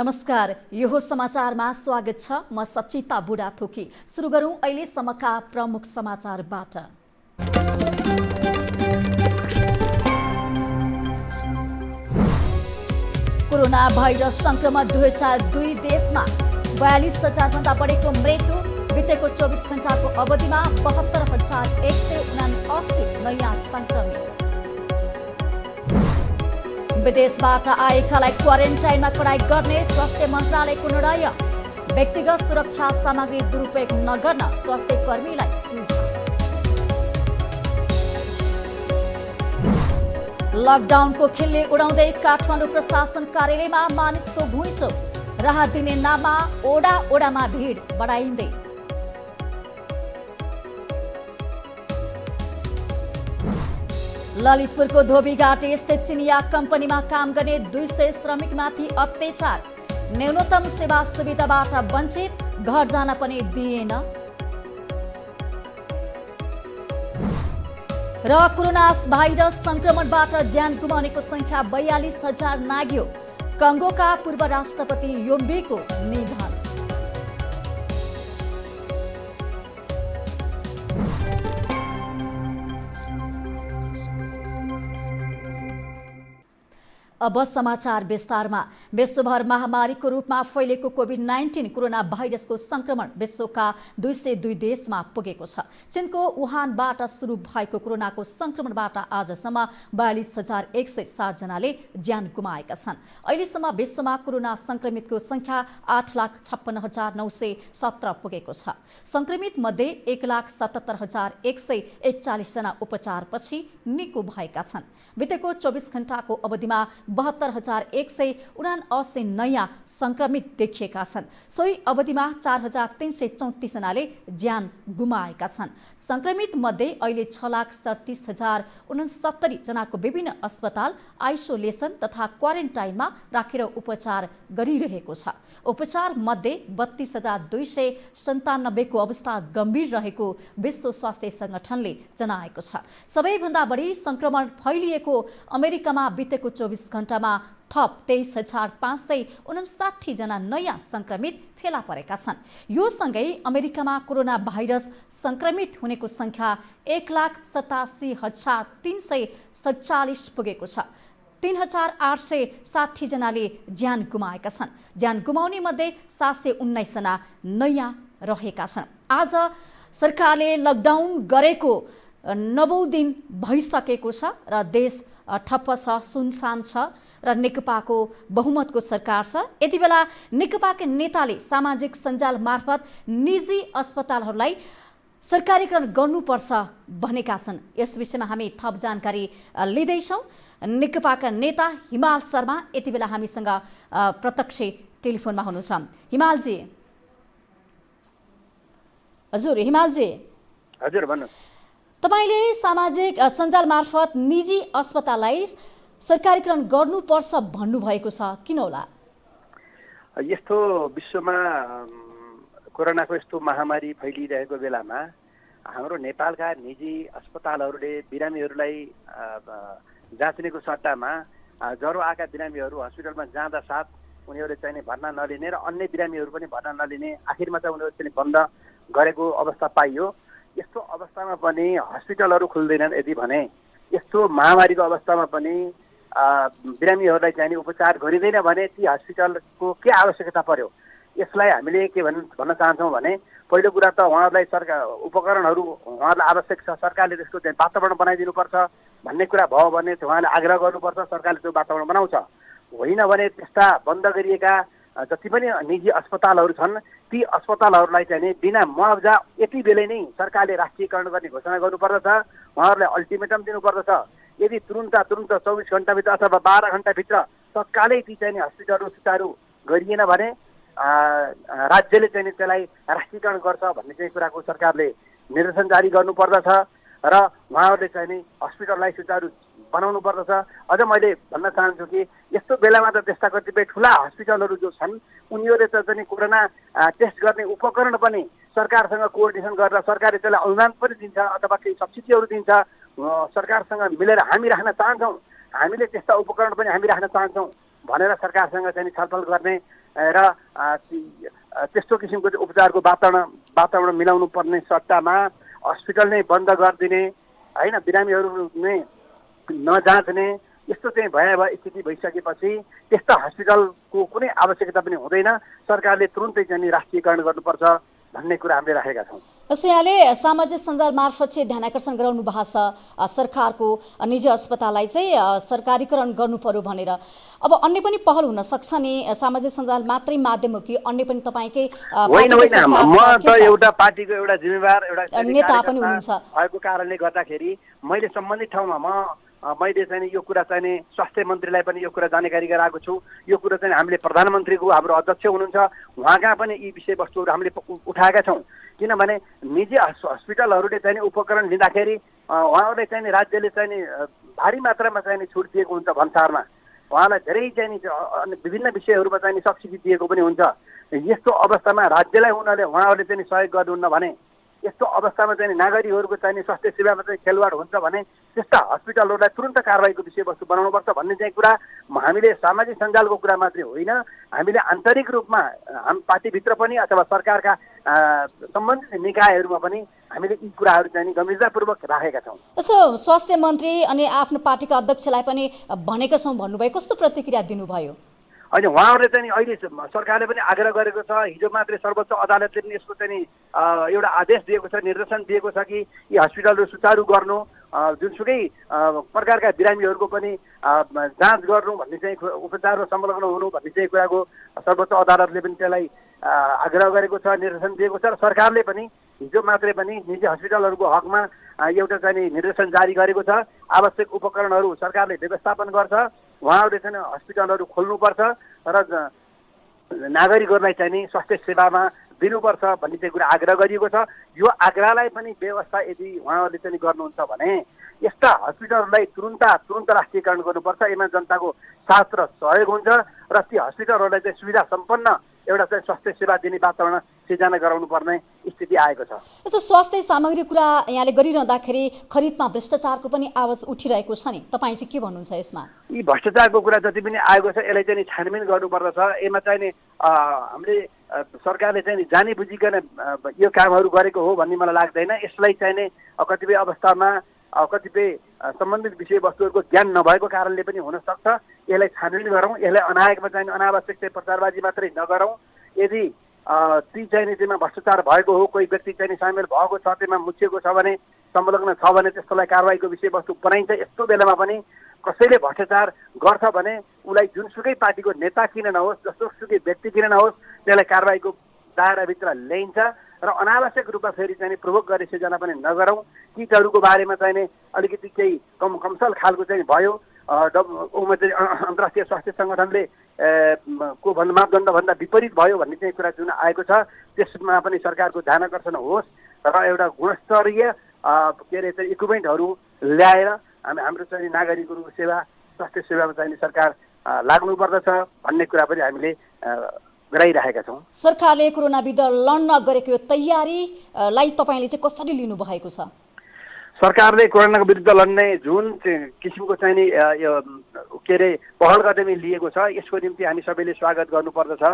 नमस्कार, यो समाचारमा स्वागत छ। म सचिता बुढाथोकी। सुरु गरौं अहिलेसम्मका प्रमुख समाचारबाट। कोरोना भाइरस संक्रमण 2002 देशमा 42,000 भन्दा बढीको मृत्यु। बितेको 24 घण्टाको अवधिमा 72,179 नयाँ संक्रमित। विदेशबाट आएकालाई क्वारेन्टाइनमा कडाई गर्ने स्वास्थ्य मन्त्रालयको निर्णय। व्यक्तिगत सुरक्षा सामग्री दुरुपयोग नगर्न स्वास्थ्य कर्मीलाई सुझाव। लकडाउनको खिल्ली उडाउँदै काठमाडौँ प्रशासन कार्यालयमा मानिसको घुइँचो। राहत दिने नाममा ओडामा भिड बढाइँदै। ललितपुरको धोबीघाट स्थित चिनिया कम्पनीमा काम गर्ने 200 श्रमिकमाथि अत्याचार। न्यूनतम सेवा सुविधाबाट वञ्चित, घर जान पनि दिएन। र कोरोना भाइरस संक्रमणबाट ज्यान गुमाउनेको संख्या 42,000 नाग्यो। कङ्गोका पूर्व राष्ट्रपति योम्बेको निधन। अब समाचार विस्तारमा। विश्वभर महामारीको रूपमा फैलेको कोभिड-19 कोरोना भाइरसको संक्रमण विश्वका 202 देशमा पुगेको छ। चीनको वुहानबाट सुरु भएको कोरोनाको संक्रमणबाट आजसम्म 42,107 जनाले ज्यान गुमाएका छन्। अहिलेसम्म विश्वमा कोरोना संक्रमितको संख्या 8,56,917 पुगेको छ। संक्रमित मध्ये 1,77,141 जना उपचारपछि निको भएका छन्। बितेको 24 घण्टाको अवधिमा 72,179 नयाँ संक्रमित देखिएका छन्। सोही अवधिमा 4,334 जनाले ज्यान गुमाएका छन्। संक्रमित मध्ये अहिले 6,37,069 जनाको विभिन्न अस्पताल, आइसोलेसन तथा क्वारेन्टाइनमा राखेर उपचार गरिरहेको छ। उपचार मध्ये 32,297 को अवस्था गम्भीर रहेको विश्व स्वास्थ्य संगठनले जनाएको छ। सबैभन्दा बढी संक्रमण फैलिएको अमेरिकामा बितेको 24 घण्टामा थप 23,559 जना नयाँ संक्रमित फेला परेका छन्। यो सँगै अमेरिकामा कोरोना भाइरस संक्रमित हुनेको संख्या 1,87,347 पुगेको छ। 3,860 जनाले ज्यान गुमाएका छन्। ज्यान गुमाउने मध्ये 719 जना नयाँ रहेका छन्। आज सरकारले लकडाउन गरेको 9औं दिन भइसकेको छ र देश ठप्प छ, सुनसान छ र नेकपाको बहुमतको सरकार छ। यति बेला नेकपाका नेताले सामाजिक सञ्जाल मार्फत निजी अस्पतालहरूलाई सरकारीकरण गर्नुपर्छ भनेका छन्। यस विषयमा हामी थप जानकारी लिँदैछौँ। नेकपाका नेता हिमाल शर्मा यति बेला हामीसँग प्रत्यक्ष टेलिफोनमा हुनुहुन्छ। हिमालजी। हजुर हिमालजी। हजुर भन्नुहोस्। तपाईले सामाजिक सञ्जाल मार्फत निजी अस्पताललाई सरकारीकरण गर्नुपर्छ भन्नुभएको छ, किन होला? यस्तो विश्वमा कोरोनाको यस्तो महामारी फैलिरहेको बेलामा हाम्रो नेपालका निजी अस्पतालहरूले बिरामीहरूलाई जाँच्नेको सट्टामा ज्वरो आएका बिरामीहरू हस्पिटलमा जाँदा साथ उनीहरूले चाहिँ भर्ना नलिने र अन्य बिरामीहरू पनि भर्ना नलिने, आखिरमा चाहिँ उनीहरू चाहिँ बन्द गरेको अवस्था पाइयो। यस्तो अवस्थामा पनि हस्पिटलहरू खुल्दैनन्। यदि भने यस्तो महामारीको अवस्थामा पनि बिरामीहरूलाई चाहिँ उपचार गरिँदैन भने ती हस्पिटलको के आवश्यकता पर्यो? यसलाई हामीले के भन्न चाहन्छौँ भने पहिलो कुरा त उहाँहरूलाई सरकार उपकरणहरू उहाँहरूलाई आवश्यक छ, सरकारले त्यसको चाहिँ वातावरण बनाइदिनुपर्छ भन्ने कुरा भयो भने उहाँले आग्रह गर्नुपर्छ, सरकारले त्यो वातावरण बनाउँछ। होइन भने त्यस्ता बन्द गरिएका जति पनि निजी अस्पतालहरू छन् ती अस्पतालहरूलाई चाहिँ बिना मुआवजा यति बेलै नै सरकारले राष्ट्रियकरण गर्ने घोषणा गर्नुपर्दछ। उहाँहरूलाई अल्टिमेटम दिनुपर्दछ। यदि तुरुन्त 24 घण्टाभित्र अथवा 12 घण्टाभित्र तत्कालै ती चाहिँ हस्पिटलहरू सुचारू गरिएन भने राज्यले चाहिँ त्यसलाई राष्ट्रियकरण गर्छ भन्ने चाहिँ कुराको सरकारले निर्देशन जारी गर्नुपर्दछ र उहाँहरूले चाहिँ हस्पिटललाई सुचारू बनाउनु पर्दछ। अझ मैले भन्न चाहन्छु कि यस्तो बेलामा त त्यस्ता कतिपय ठुला हस्पिटलहरू जो छन् उनीहरूले त चाहिँ कोरोना टेस्ट गर्ने उपकरण पनि सरकारसँग कोअर्डिनेसन गरेर सरकारले त्यसलाई अनुदान पनि दिन्छ अथवा केही सब्सिडीहरू दिन्छ। सरकारसँग मिलेर हामी राख्न चाहन्छौँ। हामीले त्यस्ता उपकरण पनि हामी राख्न चाहन्छौँ। भनेर सरकारसँग चाहिँ छलफल गर्ने र त्यस्तो किसिमको उपचारको वातावरण मिलाउनु पर्ने सट्टामा हस्पिटल नै बन्द गरिदिने होइन, बिरामीहरू नै नजाँच्ने यस्तो चाहिँ भयावह स्थिति भइसकेपछि त्यस्ता हस्पिटलको कुनै आवश्यकता पनि हुँदैन, सरकारले तुरुन्तै चाहिँ राष्ट्रियकरण गर्नुपर्छ भन्ने कुरा हामीले राखेका छौँ। जस्तो यहाँले सामाजिक सञ्जाल मार्फत चाहिँ ध्यानाकर्षण गराउनु भएको छ सरकारको निजी अस्पताललाई चाहिँ सरकारीकरण गर्नु पर्यो भनेर। अब अन्य पनि पहल हुन सक्छ नि, सामाजिक सञ्जाल मात्रै माध्यम हो कि अन्य पनि तपाईँकै होइन म त एउटा पार्टीको एउटा जिम्मेवार एउटा नेता पनि हुनुहुन्छ भएको कारणले गर्दाखेरि मैले सम्बन्धित ठाउँमा मैले चाहिँ यो कुरा चाहिँ स्वास्थ्य मन्त्रीलाई पनि यो कुरा जानकारी गराएको छु। यो कुरा चाहिँ हामीले प्रधानमन्त्रीको हाम्रो अध्यक्ष हुनुहुन्छ उहाँका पनि यी विषयवस्तुहरू हामीले उठाएका छौँ। किनभने निजी हस्पिटलहरूले चाहिँ उपकरण लिँदाखेरि उहाँहरूले चाहिँ राज्यले चाहिँ भारी मात्रामा चाहिँ छुट दिएको हुन्छ भन्सारमा, उहाँलाई धेरै चाहिँ विभिन्न विषयहरूमा चाहिँ सब्सिडी दिएको पनि हुन्छ। यस्तो अवस्थामा राज्यलाई उहाँहरूले चाहिँ सहयोग गर्नुहुन्न भने, यस्तो अवस्थामा चाहिँ नागरिकहरूको चाहिँ स्वास्थ्य सेवामा चाहिँ खेलवाड हुन्छ भने त्यस्ता हस्पिटलहरूलाई तुरन्त कारबाहीको विषयवस्तु बनाउनुपर्छ भन्ने चाहिँ कुरा हामीले सामाजिक सञ्जालको कुरा मात्रै होइन, हामीले आन्तरिक रूपमा हामी पार्टीभित्र पनि अथवा सरकारका सम्बन्धित निकायहरूमा पनि हामीले यी कुराहरू चाहिँ गम्भीरतापूर्वक राखेका छौँ। यसो स्वास्थ्य मन्त्री अनि आफ्नो पार्टीको अध्यक्षलाई पनि भनेका छौँ भन्नुभयो, कस्तो प्रतिक्रिया दिनुभयो? होइन, उहाँहरूले चाहिँ अहिले सरकारले पनि आग्रह गरेको छ। हिजो मात्रै सर्वोच्च अदालतले पनि यसको चाहिँ एउटा आदेश दिएको छ, निर्देशन दिएको छ कि यी हस्पिटलहरू सुचारू गर्नु, जुनसुकै प्रकारका बिरामीहरूको पनि जाँच गर्नु भन्ने चाहिँ उपचारमा संलग्न हुनु भन्ने चाहिँ कुराको सर्वोच्च अदालतले पनि त्यसलाई आग्रह गरेको छ, निर्देशन दिएको छ। र सरकारले पनि हिजो मात्रै पनि निजी हस्पिटलहरूको हकमा एउटा चाहिँ निर्देशन जारी गरेको छ। आवश्यक उपकरणहरू सरकारले व्यवस्थापन गर्छ, उहाँहरूले चाहिँ हस्पिटलहरू खोल्नुपर्छ र नागरिकहरूलाई चाहिँ स्वास्थ्य सेवामा दिनुपर्छ भन्ने चाहिँ कुरा आग्रह गरिएको छ। यो आग्रहलाई पनि व्यवस्था यदि उहाँहरूले चाहिँ गर्नुहुन्छ भने यस्ता हस्पिटलहरूलाई तुरन्त राष्ट्रियकरण गर्नुपर्छ। यसमा जनताको साथ र सहयोग हुन्छ र ती हस्पिटलहरूलाई चाहिँ सुविधा सम्पन्न एउटा चाहिँ स्वास्थ्य सेवा दिने वातावरण सिर्जना गराउनु पर्ने स्थिति आएको छ। यस्तो स्वास्थ्य सामग्री कुरा यहाँले गरिरहँदाखेरि खरिदमा भ्रष्टाचारको पनि आवाज उठिरहेको छ नि, तपाईँ चाहिँ के भन्नुहुन्छ यसमा? यी भ्रष्टाचारको कुरा जति पनि आएको छ यसलाई चाहिँ छानबिन गर्नुपर्दछ। यसमा चाहिँ हामीले सरकारले चाहिँ जानी बुझिकन यो कामहरू गरेको हो भन्ने मलाई लाग्दैन। यसलाई चाहिँ कतिपय अवस्थामा कतिपय सम्बन्धित विषयवस्तुहरूको ज्ञान नभएको कारणले पनि हुनसक्छ। यसलाई छानबिन गरौँ, यसलाई अनायकमा चाहिँ अनावश्यक चाहिँ प्रचारबाजी मात्रै नगरौँ। यदि ती चाहिँ त्यसमा भ्रष्टाचार भएको हो, कोही व्यक्ति चाहिँ सामेल भएको छ, त्यसमा मुछिएको छ भने, संलग्न छ भने त्यसलाई कारबाहीको विषयवस्तु बनाइन्छ। यस्तो बेलामा पनि कसैले भ्रष्टाचार गर्छ भने उसलाई जुनसुकै पार्टीको नेता किन नहोस्, जसोसुकै व्यक्ति किन नहोस्, त्यसलाई कारबाहीको दायराभित्र ल्याइन्छ र अनावश्यक रूपमा फेरि चाहिँ प्रोभोक गरी सिर्जना पनि नगरौँ। किटहरूको बारेमा चाहिँ अलिकति केही कमसल खालको चाहिँ भयो, अन्तर्राष्ट्रिय स्वास्थ्य सङ्गठनले को मापदण्डभन्दा विपरीत भयो भन्ने चाहिँ कुरा जुन आएको छ, त्यसमा पनि सरकारको ध्यान आकर्षण होस् र एउटा गुणस्तरीय के अरे चाहिँ इक्विपमेन्टहरू ल्याएर हाम्रो चाहिँ नागरिकहरूको सेवा स्वास्थ्य सेवामा चाहिँ सरकार लाग्नुपर्दछ भन्ने कुरा पनि हामीले गराइरहेका छौँ। सरकारले कोरोना विरुद्ध लड्न गरेको तयारीलाई तपाईँले चाहिँ कसरी लिनुभएको छ? सरकारले कोरोनाको विरुद्ध लड्ने जुन किसिमको चाहिँ यो के अरे पहल कदमी लिएको छ यसको निम्ति हामी सबैले स्वागत गर्नुपर्दछ।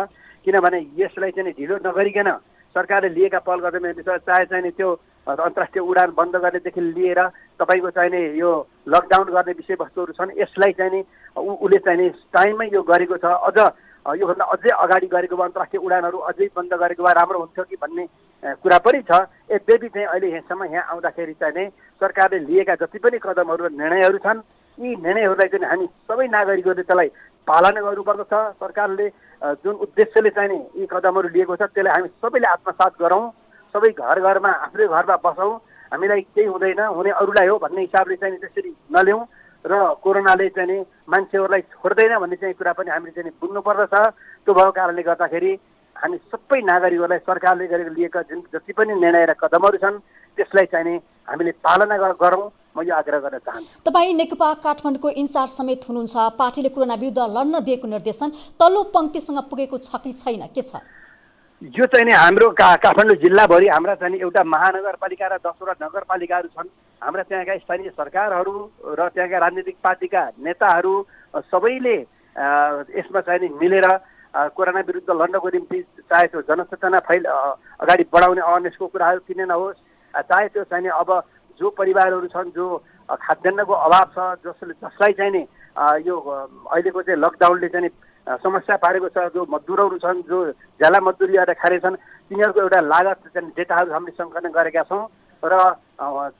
किनभने यसलाई चाहिँ ढिलो नगरिकन सरकारले लिएका पहल कदमी चाहे चाहिँ त्यो अन्तर्राष्ट्रिय उडान बन्द गर्नेदेखि लिएर तपाईँको चाहिने यो लकडाउन गर्ने विषयवस्तुहरू छन्, यसलाई चाहिँ उसले चाहिँ टाइममै यो गरेको छ। अझ योभन्दा अझै अगाडि गरेको भए अन्तर्राष्ट्रिय उडानहरू अझै बन्द गरेको भए राम्रो हुन्थ्यो कि भन्ने कुरा पनि छ। यद्यपि चाहिँ अहिले यहाँसम्म यहाँ आउँदाखेरि चाहिँ सरकारले लिएका जति पनि कदमहरू र निर्णयहरू छन्, यी निर्णयहरूलाई चाहिँ हामी सबै नागरिकहरूले त्यसलाई पालना गर्नुपर्दछ। सरकारले जुन उद्देश्यले चाहिँ यी कदमहरू लिएको छ त्यसलाई हामी सबैले आत्मसात गरौँ, सबै घर घरमा आफ्नै घरमा बसौँ, हामीलाई केही हुँदैन, हुने अरूलाई हो भन्ने हिसाबले चाहिँ त्यसरी नल्याउँ र कोरोनाले चाहिँ मान्छेहरूलाई छोड्दैन भन्ने चाहिँ कुरा पनि हामीले चाहिँ बुझ्नुपर्दछ। त्यो भएको कारणले गर्दाखेरि हामी सबै नागरिकहरूलाई सरकारले गरेर लिएका जुन जति पनि निर्णय र कदमहरू छन् त्यसलाई चाहिँ हामीले पालना गरौँ, म यो आग्रह गर्न चाहन्छु। तपाईँ नेकपा काठमाडौँको इन्चार्ज समेत हुनुहुन्छ, पार्टीले कोरोना विरुद्ध लड्न दिएको निर्देशन तल्लो पङ्क्तिसँग पुगेको छ कि छैन, के छ? यो चाहिँ हाम्रो काठमाडौँ जिल्लाभरि हाम्रा चाहिँ एउटा महानगरपालिका र 10वटा नगरपालिकाहरू छन्। हाम्रा त्यहाँका स्थानीय सरकारहरू र त्यहाँका राजनीतिक पार्टीका नेताहरू सबैले यसमा चाहिँ नि मिलेर कोरोना विरुद्ध लड्नको निम्ति चाहे त्यो जनचेतना अगाडि बढाउने अवेरनेसको कुराहरू किन नहोस्, चाहे त्यो चाहिँ नि अब जो परिवारहरू छन् जो खाद्यान्नको अभाव छ, जसलाई चाहिँ नि यो अहिलेको चाहिँ लकडाउनले चाहिँ समस्या पारेको छ, जो मजदुरहरू छन् जो ज्याला मजदुरी गरेर खाएछन्, तिनीहरूको एउटा लागत चाहिँ डेटाहरू हामीले सङ्कलन गरेका छौँ र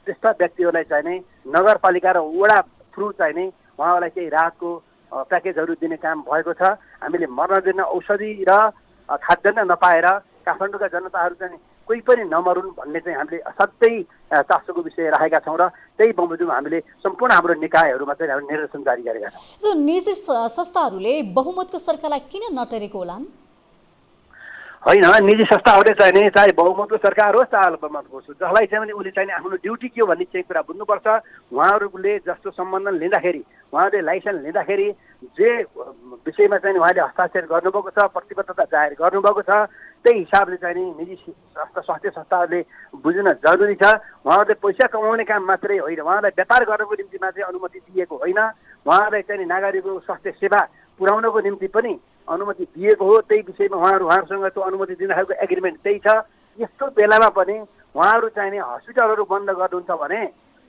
त्यस्ता व्यक्तिहरूलाई चाहिँ नि नगरपालिका र वडा थ्रु चाहिँ नि उहाँहरूलाई केही राहतको प्याकेजहरू दिने काम भएको छ। हामीले मर्न दिन औषधि र खाद्यान्न नपाएर काठमाडौँका जनताहरू चाहिँ कोही पनि नमरुन् भन्ने चाहिँ हामीले असाध्यै चासोको विषय राखेका छौँ र त्यही बमोजिम हामीले सम्पूर्ण हाम्रो निकायहरूमा चाहिँ हामीले निर्देशन जारी गरेका छौँ। निजी संस्थाहरूले बहुमतको सरकारलाई किन नटेरेको होलान्? होइन, निजी संस्थाहरूले चाहिँ नि चाहे बहुमतको सरकार होस् चाहे अल्पमतको होस्, जसलाई चाहिँ उसले चाहिँ आफ्नो ड्युटी के हो भन्ने चाहिँ कुरा बुझ्नुपर्छ। उहाँहरूले जस्तो सम्बन्धन लिँदाखेरि, उहाँहरूले लाइसेन्स लिँदाखेरि जे विषयमा चाहिँ उहाँले हस्ताक्षर गर्नुभएको छ, प्रतिबद्धता जाहेर गर्नुभएको छ, त्यही हिसाबले चाहिँ नि निजी स्वास्थ्य संस्थाहरूले बुझ्न जरुरी छ। उहाँहरूले पैसा कमाउने काम मात्रै होइन, उहाँलाई व्यापार गर्नको निम्ति मात्रै अनुमति दिएको होइन, उहाँहरूलाई चाहिँ नागरिकको स्वास्थ्य सेवा पुर्याउनको निम्ति पनि अनुमति दिएको हो। त्यही विषयमा उहाँहरूसँग त्यो अनुमति दिँदाखेरिको एग्रिमेन्ट त्यही छ। यस्तो बेलामा पनि उहाँहरू चाहिँ नि हस्पिटलहरू बन्द गर्नुहुन्छ भने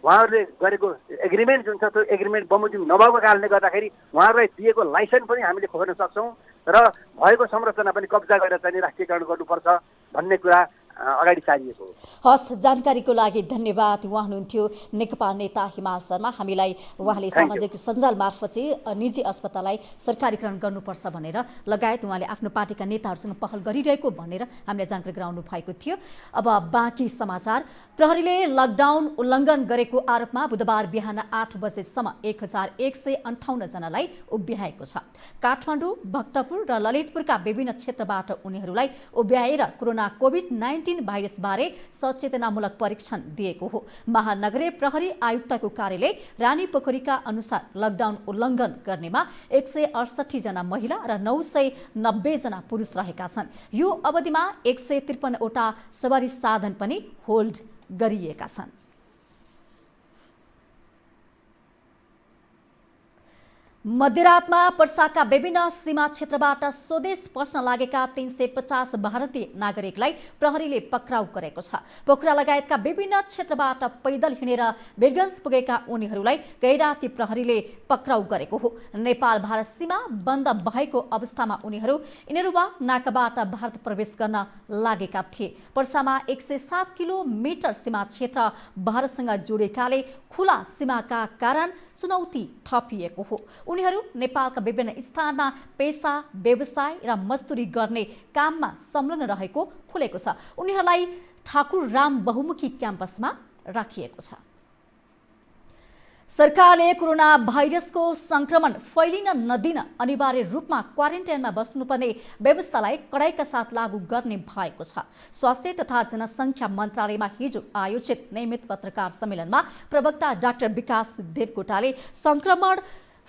उहाँहरूले गरेको एग्रिमेन्ट जुन छ त्यो एग्रिमेन्ट बमोजिम नभएको कारणले गर्दाखेरि उहाँहरूलाई दिएको लाइसेन्स पनि हामीले खोज्न सक्छौँ र भएको संरचना पनि कब्जा गरेर चाहिँ राष्ट्रियकरण गर्नुपर्छ भन्ने कुरा अगाडि सारिएको हो। हस्, जानकारीको लागि धन्यवाद। उहाँ हुनुहुन्थ्यो नेकपा नेता हिमाल शर्मा। हामीलाई उहाँले सामाजिक सञ्जाल मार्फत चाहिँ निजी अस्पताललाई सरकारीकरण गर्नुपर्छ भनेर लगायत उहाँले आफ्नो पार्टीका नेताहरूसँग पहल गरिरहेको भनेर हामीले जानकारी गराउनु भएको थियो। अब बाँकी समाचार। प्रहरीले लकडाउन उल्लङ्घन गरेको आरोपमा बुधबार बिहान 8 बजेसम्म 1158 जनालाई उभ्याएको छ। काठमाडौँ, भक्तपुर र ललितपुरका विभिन्न क्षेत्रबाट उनीहरूलाई उभ्याएर कोरोना कोभिड-19 भाइरसबारे सचेतनामूलक परीक्षण दिएको हो। महानगरीय प्रहरी आयुक्तको कार्यालय रानीपोखरीका अनुसार लकडाउन उल्लङ्घन गर्नेमा 168 जना महिला र 990 जना पुरुष रहेका छन्। यो अवधिमा 153 वटा सवारी साधन पनि होल्ड गरिएका छन्। मध्यरातमा पर्साका विभिन्न सीमा क्षेत्रबाट स्वदेश पस्न लागेका 350 भारतीय नागरिकलाई प्रहरीले पक्राउ गरेको छ। पोखरा लगायतका विभिन्न क्षेत्रबाट पैदल हिँडेर वीरगञ्ज पुगेका उनीहरूलाई गैराती प्रहरीले पक्राउ गरेको हो। नेपाल भारत सीमा बन्द भएको अवस्थामा उनीहरू इनेरुवा नाकाबाट भारत प्रवेश गर्न लागेका थिए। पर्सामा 107 किलोमिटर सीमा क्षेत्र भारतसँग जोडेकाले खुला सीमाका कारण चुनौती थपिएको हो। उनीहरू नेपालका विभिन्न स्थानमा पेसा, व्यवसाय र मजदुरी गर्ने काममा संलग्न रहेको खुलेको छ। उनीहरूलाई ठाकुर राम बहुमुखी क्याम्पसमा राखिएको छ। सरकारले कोरोना भाइरसको संक्रमण फैलिन नदिन अनिवार्य रूपमा क्वारेन्टाइनमा बस्नुपर्ने व्यवस्थालाई कडाइका साथ लागू गर्ने भएको छ। स्वास्थ्य तथा जनसङ्ख्या मन्त्रालयमा हिजो आयोजित नियमित पत्रकार सम्मेलनमा प्रवक्ता डाक्टर विकास देवकोटाले संक्रमण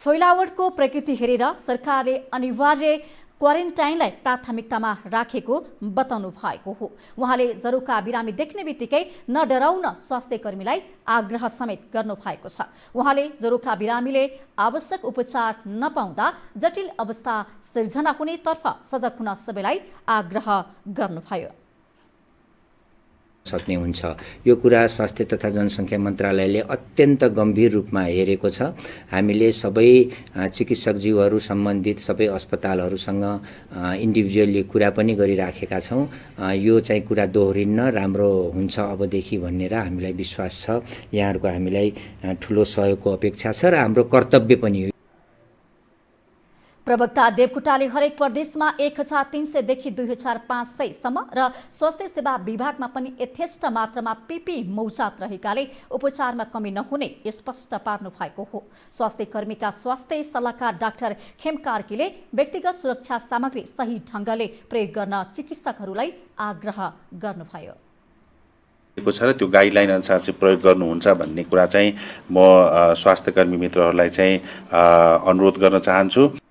फैलावटको प्रकृति हेरेर सरकारले अनिवार्य क्वारेन्टाइनलाई प्राथमिकतामा राखेको बताउनु भएको हो। उहाँले जरुका बिरामी देख्ने बित्तिकै नडराउन स्वास्थ्य कर्मीलाई आग्रह समेत गर्नु भएको छ। उहाँले जरुका बिरामीले आवश्यक उपचार नपाउँदा जटिल अवस्था सिर्जना हुनेतर्फ सजग हुन सबैलाई आग्रह गर्नुभयो। सक्ने हुन्छ। यो कुरा स्वास्थ्य तथा जनसङ्ख्या मन्त्रालयले अत्यन्त गम्भीर रूपमा हेरेको छ। हामीले सबै चिकित्सकज्यूहरू सम्बन्धित सबै अस्पतालहरूसँग इन्डिभिजुअली कुरा पनि गरिराखेका छौँ। यो चाहिँ कुरा दोहोरिन्न, राम्रो हुन्छ अबदेखि भनेर हामीलाई विश्वास छ। यहाँहरूको हामीलाई ठुलो सहयोगको अपेक्षा छ र हाम्रो कर्तव्य पनि हो। प्रवक्ता देवकोटाले हरेक प्रदेशमा 1300 देखि 2500 सम्म र स्वास्थ्य सेवा विभागमा पनि यथेष्ट मात्रामा पिपी मौजात रहेकाले उपचारमा कमी नहुने स्पष्ट पार्नु भएको हो। स्वास्थ्य कर्मीका स्वास्थ्य सल्लाहकार डाक्टर खेम कार्कीले व्यक्तिगत सुरक्षा सामग्री सही ढङ्गले प्रयोग गर्न चिकित्सकहरूलाई आग्रह गर्नुभयो। छ र त्यो गाइडलाइन अनुसार चाहिँ प्रयोग गर्नुहुन्छ भन्ने कुरा चाहिँ म स्वास्थ्य कर्मी मित्रहरूलाई चाहिँ अनुरोध गर्न चाहन्छु।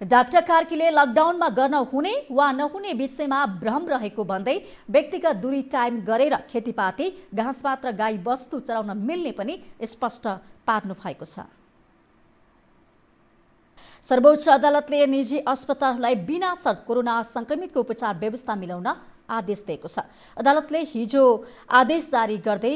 डाक्टर कार्कीले लकडाउनमा गर्न हुने वा नहुने विषयमा भ्रम रहेको भन्दै व्यक्तिगत दूरी कायम गरेर खेतीपाती, घाँसपात र गाई बस्तु चराउन मिल्ने पनि स्पष्ट पार्नु भएको छ। सर्वोच्च अदालतले निजी अस्पतालहरूलाई बिना शर्त कोरोना संक्रमितको उपचार व्यवस्था मिलाउन आदेश दिएको छ। अदालतले हिजो आदेश जारी गर्दै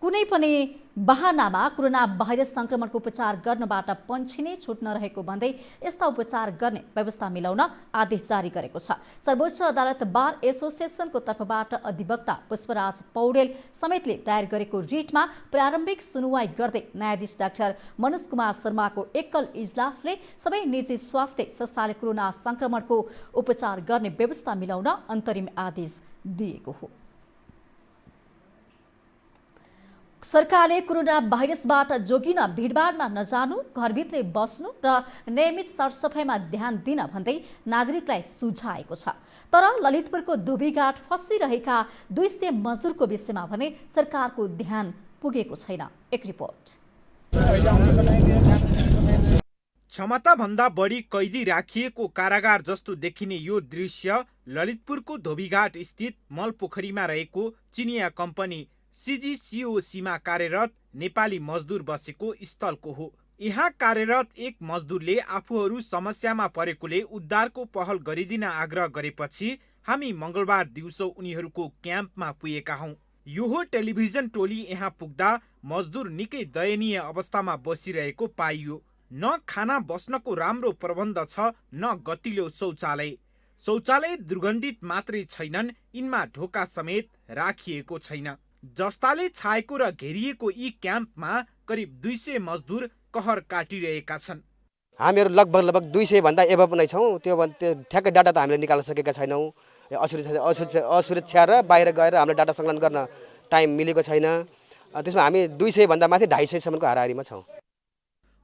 कुनै पनि बहानामा कोरोना भाइरस संक्रमणको उपचार गर्नबाट पन्छिने छुट नरहेको भन्दै यस्ता उपचार गर्ने व्यवस्था मिलाउन आदेश जारी गरेको छ। सर्वोच्च अदालत बार एसोसिएसनको तर्फबाट अधिवक्ता पुष्पराज पौडेल समेतले दायर गरेको रिटमा प्रारम्भिक सुनुवाई गर्दै न्यायाधीश डाक्टर मनोज कुमार शर्माको एकल इजलासले सबै निजी स्वास्थ्य संस्थाले कोरोना संक्रमणको उपचार गर्ने व्यवस्था मिलाउन अन्तरिम आदेश दिएको हो। सरकारले कोरोना भाइरसबाट जोगिन भिडभाडमा नजानु, घरभित्रै बस्नु र नियमित सरसफाइमा ध्यान दिन भन्दै नागरिकलाई सुझाएको छ। तर ललितपुरको धोबीघाट फँसिरहेका 200 मजदुरको विषयमा भने सरकारको ध्यान पुगेको छैन। एक रिपोर्ट। क्षमताभन्दा बढी कैदी राखिएको कारागार जस्तो देखिने यो दृश्य ललितपुरको धोबीघाट स्थित मलपोखरीमा रहेको चिनिया कम्पनी CGCOCमा कार्यरत नेपाली मजदुर बसेको स्थलको हो। यहाँ कार्यरत एक मजदुरले आफूहरू समस्यामा परेकोले उद्धारको पहल गरिदिन आग्रह गरेपछि हामी मंगलबार दिउँसो उनीहरूको क्याम्पमा पुगेका हौं। यो टेलिभिजन टोली यहाँ पुग्दा मजदुर निकै दयनीय अवस्थामा बसिरहेको पाइयो। न खाना बस्नको राम्रो प्रबन्ध छ, न गतिलो शौचालय दुर्गन्धित मात्रै छैनन्, यिनमा ढोका समेत राखिएको छैन। जस्ताले छाएको र घेरिएको यी क्याम्पमा करिब 200 मजदुर कहर काटिरहेका छन्। हामीहरू लगभग 200 भन्दा एभव नै छौँ। त्यो ठ्याक्कै डाटा त हामीले निकाल्न सकेका छैनौँ। असुरक्षा र बाहिर गएर हामीले डाटा सङ्कलन गर्न टाइम मिलेको छैन। त्यसमा हामी 200 भन्दा माथि 250 सम्मको हाराहारीमा छौँ।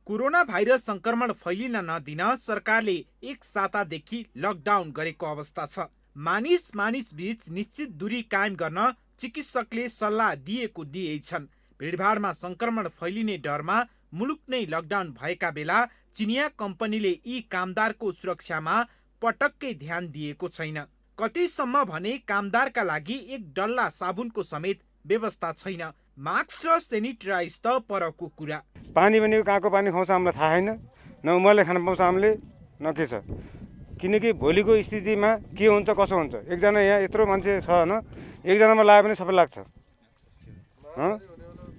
कोरोना भाइरस संक्रमण फैलिन नदिन सरकारले एक सातादेखि लकडाउन गरेको अवस्था छ। मानिस बीच निश्चित दूरी कायम गर्न चिकित्सकले सल्लाह दिएको दिएछन्। भिडभाडमा संक्रमण फैलिने डरमा मुलुक नै लकडाउन भएका बेला चिनिया कम्पनीले यी कामदारको सुरक्षामा पटक्कै ध्यान दिएको छैन। कतिसम्म भने कामदारका लागि एक डल्ला साबुनको समेत व्यवस्था छैन। मास्क र सेनिटाइज त परको कुरा। पानी पनि कहाँको पानी खुवाउँछ हामीलाई थाहा छैन, न उमरले खान पाउँछ हामीले, न के छ। किनकि भोलिको स्थितिमा के हुन्छ कसो हुन्छ। एकजना यहाँ यत्रो मान्छे छ होइन, एकजनामा लाग्यो भने सबै लाग्छ।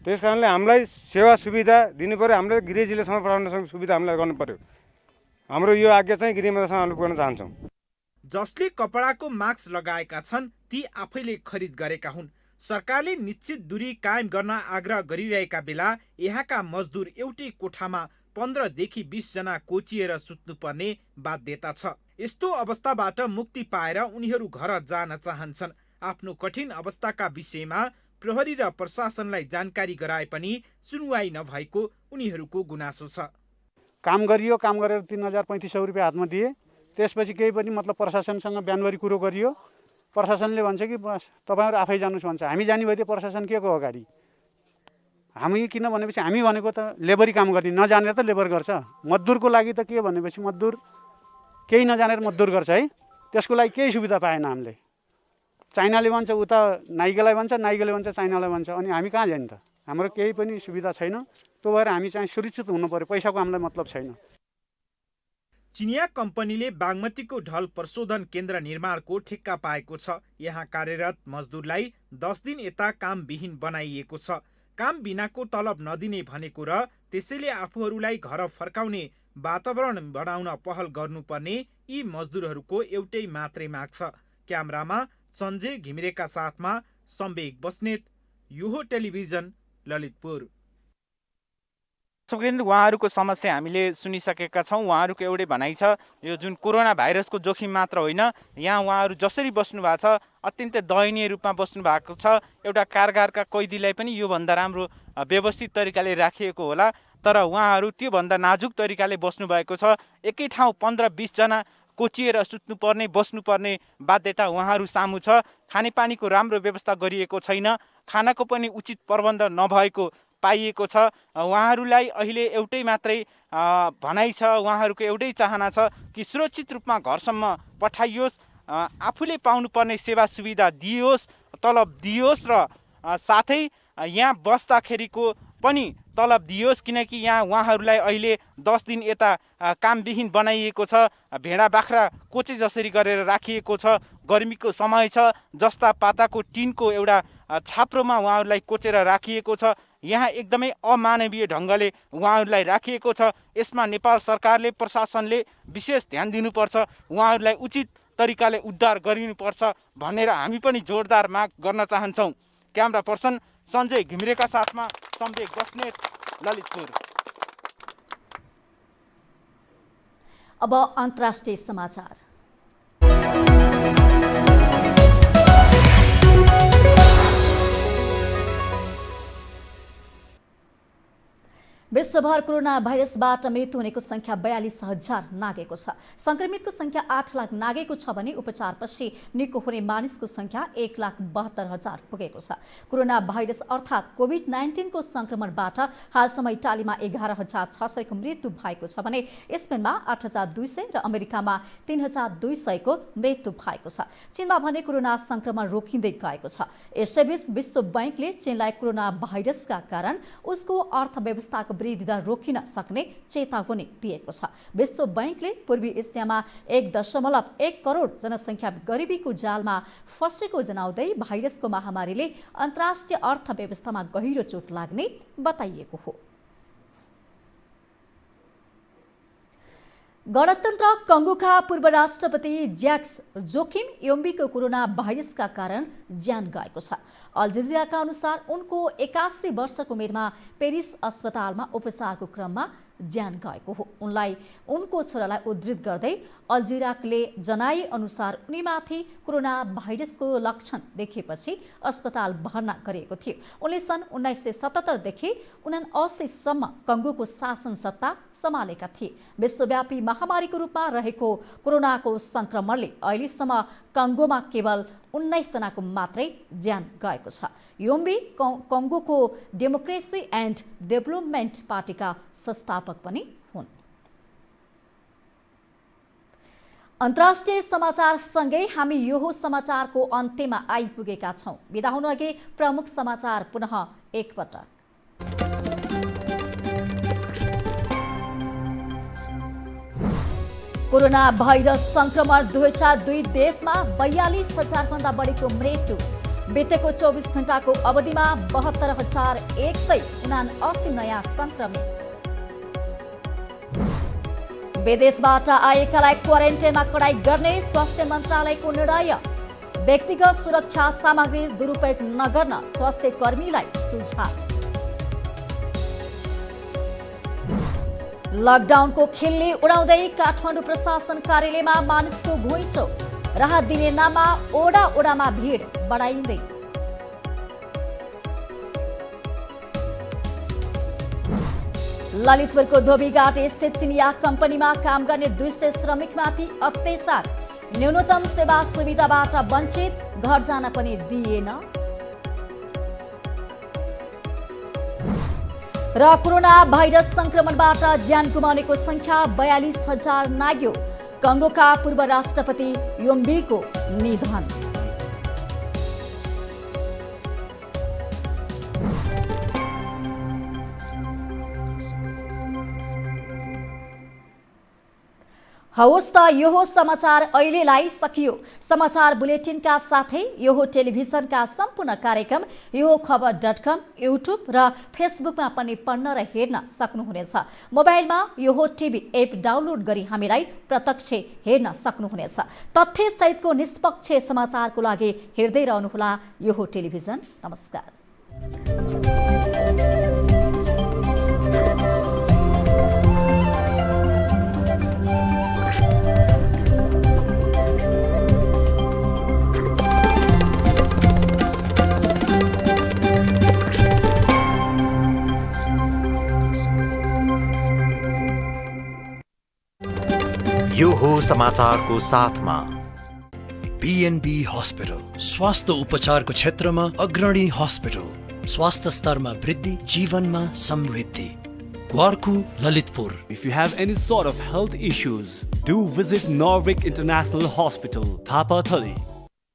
त्यस कारणले हामीलाई सेवा सुविधा दिनु पर्यो। हामीले गृह जिल्लासम्म पठाउन सुविधा हामीलाई गर्नु पर्यो। हाम्रो यो आज्ञा चाहिँ गृह मन्त्रालयसँग हामीले पुर्याउन चाहन्छौँ। जसले कपडाको मास्क लगाएका छन् ती आफैले खरिद गरेका हुन्। सरकारले निश्चित दूरी कायम गर्न आग्रह गरिरहेका बेला यहाँका मजदुर एउटै कोठामा 15 देखि 20 जना कोचिएर सुत्नुपर्ने बाध्यता छ। यस्तो अवस्थाबाट मुक्ति पाएर उनीहरू घर जान चाहन्छन्। आफ्नो कठिन अवस्थाका विषयमा प्रहरी र प्रशासनलाई जानकारी गराए पनि सुनवाई नभएको उनीहरूको गुनासो छ। काम गरियो, काम गरेर 3000-3500 रुपियाँ हातमा दिए। त्यसपछि केही पनि मतलब प्रशासनसँग बिहानभरि कुरो गरियो। प्रशासनले भन्छ कि बस तपाईहरु आफै जानुस् भन्छ। हामी जाने भए प्रशासन के को अगाडि? हामी किन भनेपछि हामी भनेको त लेबरी काम गर्ने, नजानेर त लेबर गर्छ। मजदुरको लागि त के भनेपछि मजदुर केही नजानेर मजदुर गर्छ है। त्यसको लागि केही सुविधा पाएन हामीले। चाइनाले भन्छ उता नाइकेलाई भन्छ, नाइकेले भन्छ चाइनालाई भन्छ। अनि हामी कहाँ जाने त? हाम्रो केही पनि सुविधा छैन। त्यो भएर हामी चाहिँ सुरक्षित हुनु पर्यो। पैसाको हामीलाई मतलब छैन। चिनिया कम्पनीले बागमतीको ढल प्रशोधन केन्द्र निर्माणको ठेक्का पाएको छ। यहाँ कार्यरत मजदुरलाई 10 दिन यता कामविहीन बनाइएको छ। काम बिनाको तलब नदिने भनेको र त्यसैले आफूहरूलाई घर फर्काउने वातावरण बनाउन पहल गर्नुपर्ने यी मजदुरहरूको एउटै मात्रै माग छ। क्यामेरामा सञ्जय घिमिरेका साथमा सम्वेक बस्नेत, यो टेलिभिजन, ललितपुर। उहाँहरूको समस्या हामीले सुनिसकेका छौँ। उहाँहरूको एउटै भनाइ छ, यो जुन कोरोना भाइरसको जोखिम मात्र होइन, यहाँ उहाँहरू जसरी बस्नु भएको छ अत्यन्तै दयनीय रूपमा बस्नु भएको छ। एउटा कारागारका कैदीलाई पनि योभन्दा राम्रो व्यवस्थित तरिकाले राखिएको होला, तर उहाँहरू त्योभन्दा नाजुक तरिकाले बस्नु भएको छ। एकै ठाउँ 15-20 जना कोचिएर सुत्नुपर्ने, बस्नुपर्ने बाध्यता उहाँहरू सामु छ। खानेपानीको राम्रो व्यवस्था गरिएको छैन, खानाको पनि उचित प्रबन्ध नभएको पाइएको छ। उहाँहरूलाई अहिले एउटै मात्रै भनाइ छ, उहाँहरूको एउटै चाहना छ कि सुरक्षित रूपमा घरसम्म पठाइयोस्, आफूले पाउनुपर्ने सेवा सुविधा दियोस्, तलब दियोस् र साथै यहाँ बस्दाखेरिको पनि तलब दियोस्, किनकि यहाँ उहाँहरूलाई अहिले 10 दिन यता कामविहीन बनाइएको छ। भेडा बाख्रा कोचे जसरी गरेर राखिएको छ। गर्मीको समय छ, जस्ता पाताको टिनको एउटा छाप्रोमा उहाँहरूलाई कोचेर राखिएको छ। यहाँ एकदमै अमानवीय ढङ्गले उहाँहरूलाई राखिएको छ। यसमा नेपाल सरकारले, प्रशासनले विशेष ध्यान दिनुपर्छ, उहाँहरूलाई उचित तरिकाले उद्धार गरिनुपर्छ भनेर हामी पनि जोरदार माग गर्न चाहन्छौँ। क्यामेरा पर्सन सञ्जय घिमिरेका साथमा सम्वेक बस्नेत, ललितपुर। अब अन्तर्राष्ट्रिय समाचार। विश्वभर कोरोना भाइरसबाट मृत्यु हुनेको संख्या 42,000 नागेको छ। संक्रमितको संख्या 8 लाख नागेको छ भने उपचारपछि निको हुने मानिसको संख्या 1,72,000 पुगेको छ। कोरोना भाइरस अर्थात् कोभिड-19 को संक्रमणबाट हालसम्म इटालीमा 11,600 को मृत्यु भएको छ भने स्पेनमा 8,200 र अमेरिकामा 3,200 को मृत्यु भएको छ। चीनमा भने कोरोना संक्रमण रोकिँदै गएको छ। यसैबीच विश्व बैंकले चीनलाई कोरोना भाइरसका कारण उसको अर्थव्यवस्थाको वृद्धि दर रोकिन सक्ने चेतावनी दिएको छ। विश्व बैंकले पूर्वी एसियामा 1.1 करोड जनसङ्ख्या गरिबीको जालमा फँसेको जनाउँदै भाइरसको महामारीले अन्तर्राष्ट्रिय अर्थव्यवस्थामा गहिरो चोट लाग्ने बताइएको हो। गणतन्त्र कङ्गोका पूर्व राष्ट्रपति ज्याक्स जोखिम योम्बीको कोरोना भाइरसका कारण ज्यान गएको छ। अल जजिराका अनुसार उनको 81 वर्षको उमेरमा पेरिस अस्पतालमा उपचारको क्रममा ज्यान गएको हो। उनलाई उनको छोरालाई उद्धृत गर्दै अल जजिराले जनाए अनुसार उनीमाथि कोरोना भाइरसको लक्षण देखिएपछि अस्पताल भर्ना गरिएको थियो। उनले सन् 1977 देखि 1980 सम्म कङ्गोको शासन सत्ता सम्हालेका थिए। विश्वव्यापी महामारीको रूपमा रहेको कोरोनाको संक्रमणले अहिलेसम्म कङ्गोमा केवल 19 जनाको मात्रै ज्यान गएको छ। योम्बी कङ्गोको डेमोक्रेसी एन्ड डेभलपमेन्ट पार्टीका संस्थापक पनि हुन्। अन्तर्राष्ट्रिय समाचार सँगै हामी यो समाचारको अन्त्यमा आइपुगेका छौं। बिदा हुनु अघि प्रमुख समाचार पुनः एकपटक। कोरोना भाइरस संक्रमण 2002 देशमा 42,000 भन्दा बढीको मृत्यु। बितेको 24 घण्टाको अवधिमा 72,179 नयाँ संक्रमित। विदेशबाट आएकालाई क्वारेन्टाइनमा कडाई गर्ने स्वास्थ्य मन्त्रालयको निर्णय। व्यक्तिगत सुरक्षा सामग्री दुरुपयोग नगर्न स्वास्थ्य कर्मीलाई सुझाव। लकडाउनको खिल्ली उडाउँदै काठमाडौँ प्रशासन कार्यालयमा मानिसको घुइँचो। राहत दिने नाममा ओडा ओडामा भिड बढाइँदै। ललितपुरको धोबीघाट स्थित चिनिया कम्पनीमा काम गर्ने 200 श्रमिकमाथि अत्याचार। न्यूनतम सेवा सुविधाबाट वञ्चित, घर जान पनि दिएन। र कोरोना भाइरस संक्रमणबाट ज्यान गुमाउनेको संख्या 42,000 नाग्यो। कङ्गोका पूर्व राष्ट्रपति योम्बीको निधन। हवस् त यो समाचार अहिलेलाई सकियो। समाचार बुलेटिनका साथै यो टेलिभिजनका सम्पूर्ण कार्यक्रम यो खबर.com, युट्युब र फेसबुकमा पनि पढ्न र हेर्न सक्नुहुनेछ। मोबाइलमा यो टिभी एप डाउनलोड गरी हामीलाई प्रत्यक्ष हेर्न सक्नुहुनेछ। तथ्य सहितको निष्पक्ष समाचारको लागि हेर्दै रहनुहोला यो टेलिभिजन। नमस्कार। यो हो समाचारको साथमा बीएनबी हस्पिटल स्वास्थ्य उपचारको क्षेत्रमा अग्रणी हस्पिटल। स्वास्थ्य स्तरमा वृद्धि, जीवनमा समृद्धि। ग्वारकु, Lalitpur. If you have any sort of health issues, do visit Norvik International Hospital, Thapatali.